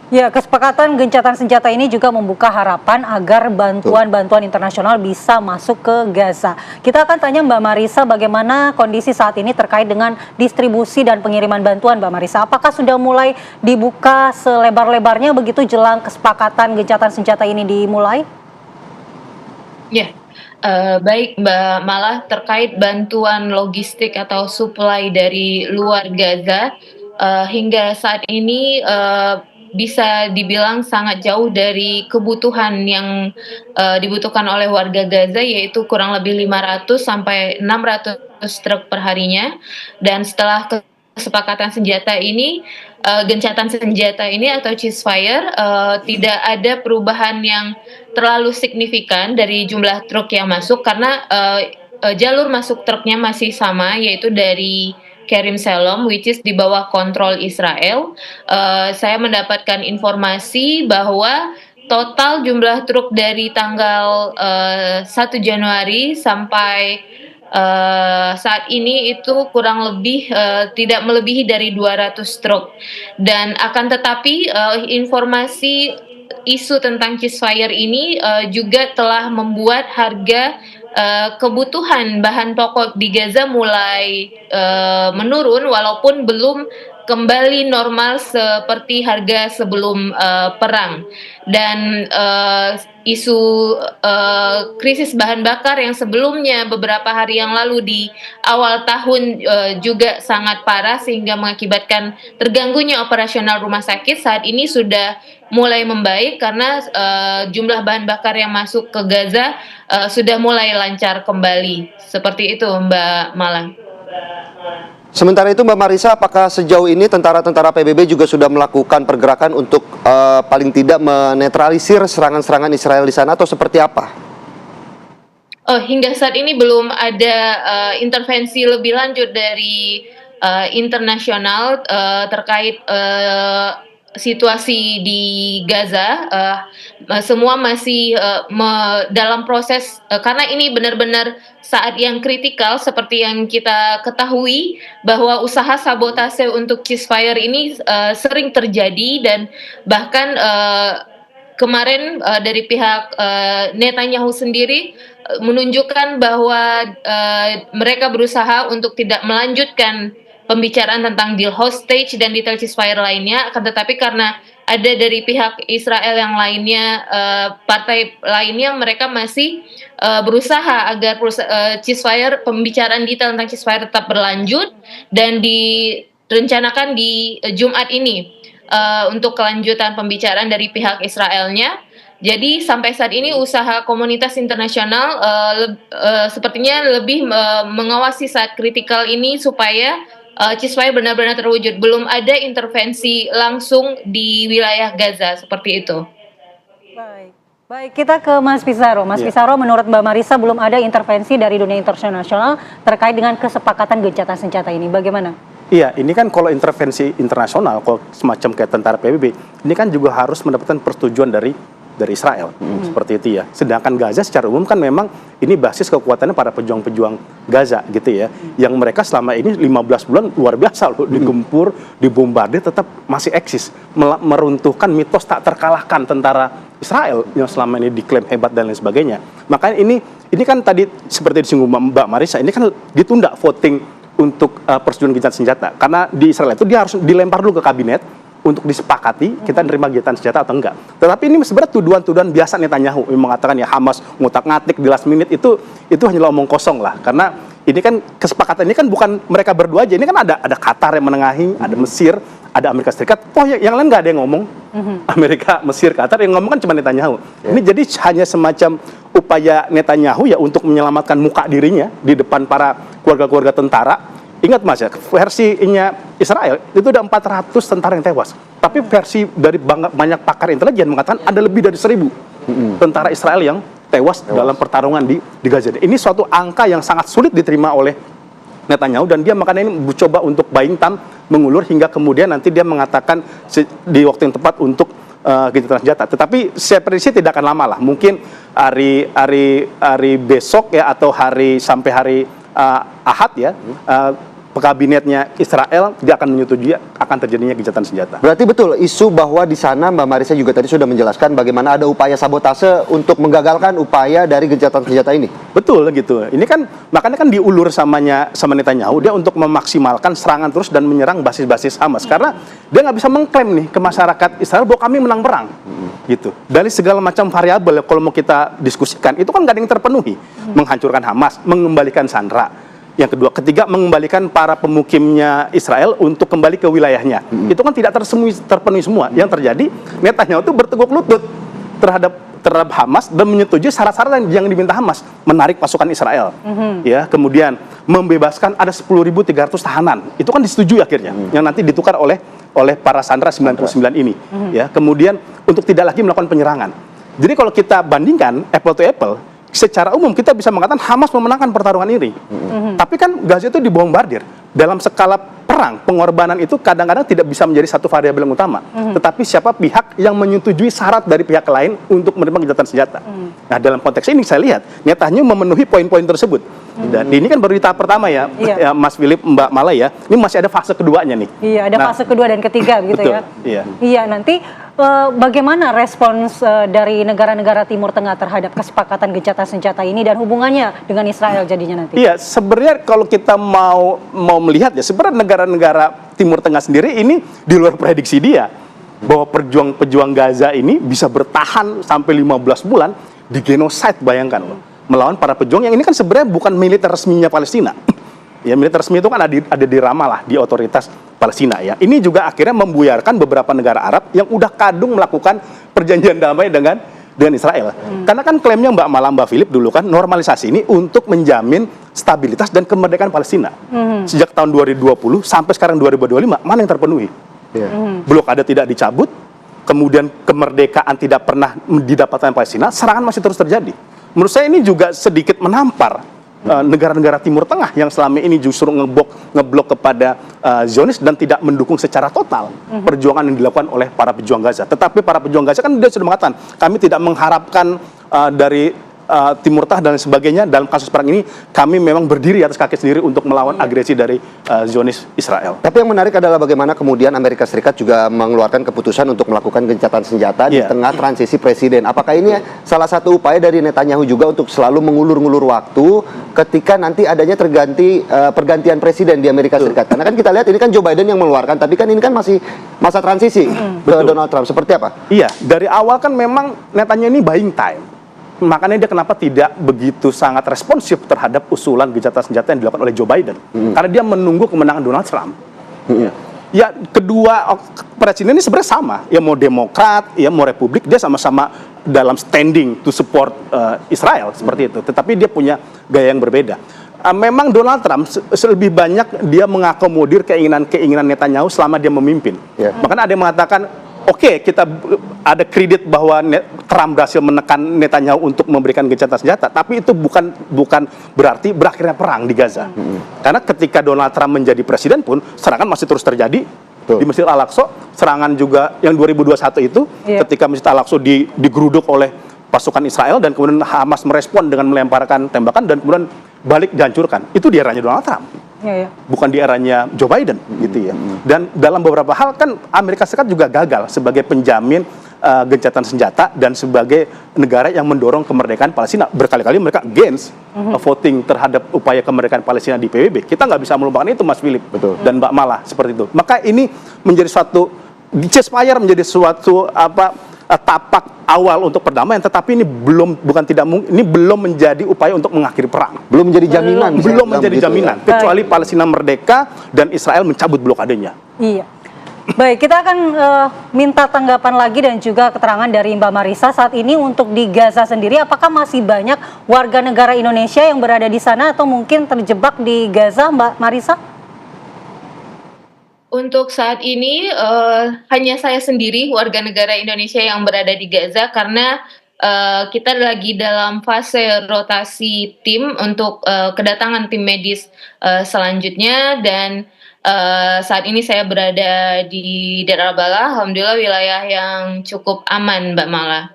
Ya, kesepakatan gencatan senjata ini juga membuka harapan agar bantuan-bantuan internasional bisa masuk ke Gaza. Kita akan tanya Mbak Marisa bagaimana kondisi saat ini terkait dengan distribusi dan pengiriman bantuan, Mbak Marisa. Apakah sudah mulai dibuka selebar-lebarnya begitu jelang kesepakatan gencatan senjata ini dimulai? Ya, baik Mbak Malah, terkait bantuan logistik atau supply dari luar Gaza, hingga saat ini, bisa dibilang sangat jauh dari kebutuhan yang, dibutuhkan oleh warga Gaza, yaitu kurang lebih 500 sampai 600 truk perharinya. Dan setelah kesepakatan senjata ini, gencatan senjata ini atau ceasefire, tidak ada perubahan yang terlalu signifikan dari jumlah truk yang masuk karena, jalur masuk truknya masih sama, yaitu dari Kerim Shalom, which is di bawah kontrol Israel. Saya mendapatkan informasi bahwa total jumlah truk dari tanggal, 1 Januari sampai, saat ini itu kurang lebih, tidak melebihi dari 200 truk. Dan akan tetapi, informasi isu tentang ceasefire ini, juga telah membuat harga, kebutuhan bahan pokok di Gaza mulai, menurun walaupun belum kembali normal seperti harga sebelum, perang. Dan, isu, krisis bahan bakar yang sebelumnya beberapa hari yang lalu di awal tahun, juga sangat parah sehingga mengakibatkan terganggunya operasional rumah sakit, saat ini sudah mulai membaik karena, jumlah bahan bakar yang masuk ke Gaza, sudah mulai lancar kembali. Seperti itu Mbak Malang. Sementara itu Mbak Marisa, apakah sejauh ini tentara-tentara PBB juga sudah melakukan pergerakan untuk paling tidak menetralisir serangan-serangan Israel di sana atau seperti apa? Oh, hingga saat ini belum ada, intervensi lebih lanjut dari, internasional, terkait, situasi di Gaza. Semua masih, dalam proses, karena ini benar-benar saat yang kritikal seperti yang kita ketahui bahwa usaha sabotase untuk ceasefire ini, sering terjadi dan bahkan, kemarin, dari pihak, Netanyahu sendiri, menunjukkan bahwa, mereka berusaha untuk tidak melanjutkan pembicaraan tentang deal hostage dan detail ceasefire lainnya, akan tetapi karena ada dari pihak Israel yang lainnya, partai lainnya, mereka masih, berusaha agar ceasefire, pembicaraan detail tentang ceasefire tetap berlanjut dan direncanakan di, Jumat ini, untuk kelanjutan pembicaraan dari pihak Israelnya. Jadi sampai saat ini usaha komunitas internasional, sepertinya lebih, mengawasi saat kritikal ini supaya, ceasefire benar-benar terwujud. Belum ada intervensi langsung di wilayah Gaza, seperti itu. Baik. Baik, kita ke Mas Pizarro. Mas Ya. Pizarro, menurut Mbak Marisa belum ada intervensi dari dunia internasional terkait dengan kesepakatan gencatan senjata ini. Bagaimana? Iya, ini kan kalau intervensi internasional, kalau semacam kayak tentara PBB, ini kan juga harus mendapatkan persetujuan dari Israel, seperti itu ya. Sedangkan Gaza secara umum kan memang ini basis kekuatannya para pejuang-pejuang Gaza gitu ya, yang mereka selama ini 15 bulan luar biasa loh, digempur, dibombardir, tetap masih eksis, meruntuhkan mitos tak terkalahkan tentara Israel yang selama ini diklaim hebat dan lain sebagainya. Makanya ini kan tadi seperti disinggung Mbak Marisa, ini kan ditunda voting untuk persetujuan gencatan senjata, karena di Israel itu dia harus dilempar dulu ke kabinet untuk disepakati kita nerima gencatan senjata atau enggak. Tetapi ini sebenarnya tuduhan-tuduhan biasa Netanyahu yang mengatakan ya Hamas ngutak-ngatik di last minute, itu hanyalah omong kosong lah, karena ini kan kesepakatan ini kan bukan mereka berdua aja, ini kan ada Qatar yang menengahi, ada Mesir, ada Amerika Serikat. Yang lain nggak ada yang ngomong. Amerika, Mesir, Qatar, yang ngomong kan cuma Netanyahu. Ini jadi hanya semacam upaya Netanyahu ya untuk menyelamatkan muka dirinya di depan para keluarga-keluarga tentara. Ingat Mas ya, versinya Israel itu ada 400 tentara yang tewas. Tapi versi dari banyak pakar intelijen mengatakan ada lebih dari 1.000 tentara Israel yang tewas dalam pertarungan di Gaza. Ini suatu angka yang sangat sulit diterima oleh Netanyahu, dan dia makanya ini mencoba untuk buying time, mengulur hingga kemudian nanti dia mengatakan di waktu yang tepat untuk gencatan senjata. Tetapi saya prediksi tidak akan lama lah. Mungkin hari besok ya, atau sampai hari Ahad ya, kabinetnya Israel dia akan menyetujui akan terjadinya gencatan senjata. Berarti betul isu bahwa di sana Mbak Marisa juga tadi sudah menjelaskan bagaimana ada upaya sabotase untuk menggagalkan upaya dari gencatan senjata ini. Betul gitu. Ini kan makanya kan diulur sama Netanyahu dia untuk memaksimalkan serangan terus dan menyerang basis-basis Hamas karena dia nggak bisa mengklaim nih ke masyarakat Israel bahwa kami menang perang. Gitu. Dari segala macam variabel kalau mau kita diskusikan itu kan nggak ada yang terpenuhi. Menghancurkan Hamas, mengembalikan Sandra. Yang kedua, ketiga mengembalikan para pemukimnya Israel untuk kembali ke wilayahnya. Itu kan tidak terpenuhi semua. Yang terjadi, Netanyahu itu berteguk lutut terhadap Hamas dan menyetujui syarat-syarat yang diminta Hamas, menarik pasukan Israel. Ya, kemudian membebaskan ada 10.300 tahanan. Itu kan disetujui akhirnya, yang nanti ditukar oleh para sandera 99 ini. Ya, kemudian untuk tidak lagi melakukan penyerangan. Jadi kalau kita bandingkan apple to apple, secara umum kita bisa mengatakan Hamas memenangkan pertarungan ini. Tapi kan Gaza itu dibombardir. Dalam skala perang, pengorbanan itu kadang-kadang tidak bisa menjadi satu variabel yang utama. Tetapi siapa pihak yang menyetujui syarat dari pihak lain untuk menerima gencatan senjata. Nah, dalam konteks ini saya lihat Netanyahu memenuhi poin-poin tersebut. Dan ini kan baru di tahap pertama ya, ya Mas Philip, Mbak Mala ya. Ini masih ada fase keduanya nih. Iya, ada fase kedua dan ketiga begitu betul, ya. Iya. Iya, nanti bagaimana respons dari negara-negara Timur Tengah terhadap kesepakatan gencatan senjata ini dan hubungannya dengan Israel jadinya nanti? Iya, sebenarnya kalau kita mau melihat ya, sebenarnya negara-negara Timur Tengah sendiri ini di luar prediksi dia bahwa pejuang Gaza ini bisa bertahan sampai 15 bulan di genocide, bayangkan loh, melawan para pejuang yang ini kan sebenarnya bukan militer resminya Palestina. Ya, militer resmi itu kan ada di Ramallah, di otoritas Palestina ya. Ini juga akhirnya membuyarkan beberapa negara Arab yang udah kadung melakukan perjanjian damai dengan Israel. Karena kan klaimnya Mbak Mala, Mbak Philip dulu kan normalisasi ini untuk menjamin stabilitas dan kemerdekaan Palestina. Sejak tahun 2020 sampai sekarang 2025, mana yang terpenuhi? Blokade tidak dicabut, kemudian kemerdekaan tidak pernah didapatkan Palestina, serangan masih terus terjadi. Menurut saya ini juga sedikit menampar negara-negara Timur Tengah yang selama ini justru ngeblok kepada Zionis dan tidak mendukung secara total perjuangan yang dilakukan oleh para pejuang Gaza. Tetapi para pejuang Gaza kan dia sudah mengatakan kami tidak mengharapkan dari Timur Tengah dan sebagainya. Dalam kasus perang ini kami memang berdiri atas kaki sendiri untuk melawan agresi dari Zionis Israel. Tapi yang menarik adalah bagaimana kemudian Amerika Serikat juga mengeluarkan keputusan untuk melakukan gencatan senjata di tengah transisi presiden. Apakah ini salah satu upaya dari Netanyahu juga untuk selalu mengulur-ngulur waktu ketika nanti adanya pergantian presiden di Amerika Serikat? Karena kan kita lihat ini kan Joe Biden yang mengeluarkan, tapi kan ini kan masih masa transisi ke Donald Trump. Seperti apa? Iya, dari awal kan memang Netanyahu ini buying time. Makanya dia kenapa tidak begitu sangat responsif terhadap usulan gencatan senjata yang dilakukan oleh Joe Biden. Karena dia menunggu kemenangan Donald Trump. Ya, kedua presiden ini sebenarnya sama. Ya mau Demokrat, ya mau Republik, dia sama-sama dalam standing to support Israel seperti itu. Tetapi dia punya gaya yang berbeda. Memang Donald Trump lebih banyak dia mengakomodir keinginan Netanyahu selama dia memimpin. Bahkan ada yang mengatakan, oke, kita ada kredit bahwa Trump berhasil menekan Netanyahu untuk memberikan gencatan senjata, tapi itu bukan berarti berakhirnya perang di Gaza. Karena ketika Donald Trump menjadi presiden pun serangan masih terus terjadi di Masjid Al-Aqsa. Serangan juga yang 2021 itu ketika Masjid Al-Aqsa digeruduk oleh pasukan Israel dan kemudian Hamas merespon dengan melemparkan tembakan dan kemudian balik dihancurkan. Itu di eranya Donald Trump. Bukan di eranya Joe Biden gitu ya. Dan dalam beberapa hal kan Amerika Serikat juga gagal sebagai penjamin gencatan senjata dan sebagai negara yang mendorong kemerdekaan Palestina. Berkali-kali mereka against voting terhadap upaya kemerdekaan Palestina di PBB. Kita nggak bisa melupakan itu, Mas Philip dan Mbak Mala, seperti itu. Maka ini menjadi suatu ceasefire, menjadi suatu tapak awal untuk perdamaian, tetapi ini belum menjadi upaya untuk mengakhiri perang. Belum menjadi jaminan. Belum menjadi jaminan, kecuali Palestina merdeka dan Israel mencabut blokadenya. Iya. Baik, kita akan minta tanggapan lagi dan juga keterangan dari Mbak Marisa saat ini untuk di Gaza sendiri. Apakah masih banyak warga negara Indonesia yang berada di sana atau mungkin terjebak di Gaza, Mbak Marisa? Untuk saat ini hanya saya sendiri warga negara Indonesia yang berada di Gaza karena kita lagi dalam fase rotasi tim untuk kedatangan tim medis selanjutnya dan saat ini saya berada di Deir al-Balah, alhamdulillah wilayah yang cukup aman, Mbak Mala.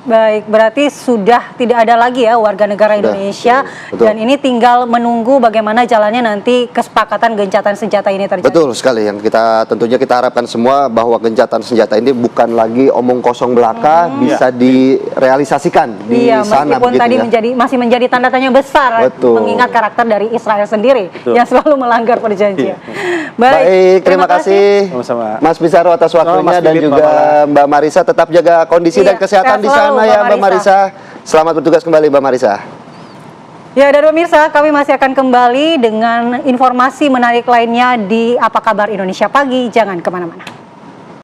Baik, berarti sudah tidak ada lagi ya warga negara Indonesia, betul. dan ini tinggal menunggu bagaimana jalannya nanti kesepakatan gencatan senjata ini terjadi. Betul sekali, yang tentunya kita harapkan semua bahwa gencatan senjata ini bukan lagi omong kosong belaka, bisa direalisasikan di sana. Meskipun tadi masih menjadi tanda tanya besar, mengingat karakter dari Israel sendiri yang selalu melanggar perjanjian. Baik, terima kasih Sama-sama. Mas Bizaro atas waktunya, dan juga Mbak Marisa. Tetap jaga kondisi dan kesehatan di sana ya Mbak Marisa. Selamat bertugas kembali Mbak Marisa. Ya, dan pemirsa, kami masih akan kembali dengan informasi menarik lainnya di Apa Kabar Indonesia Pagi. Jangan kemana-mana.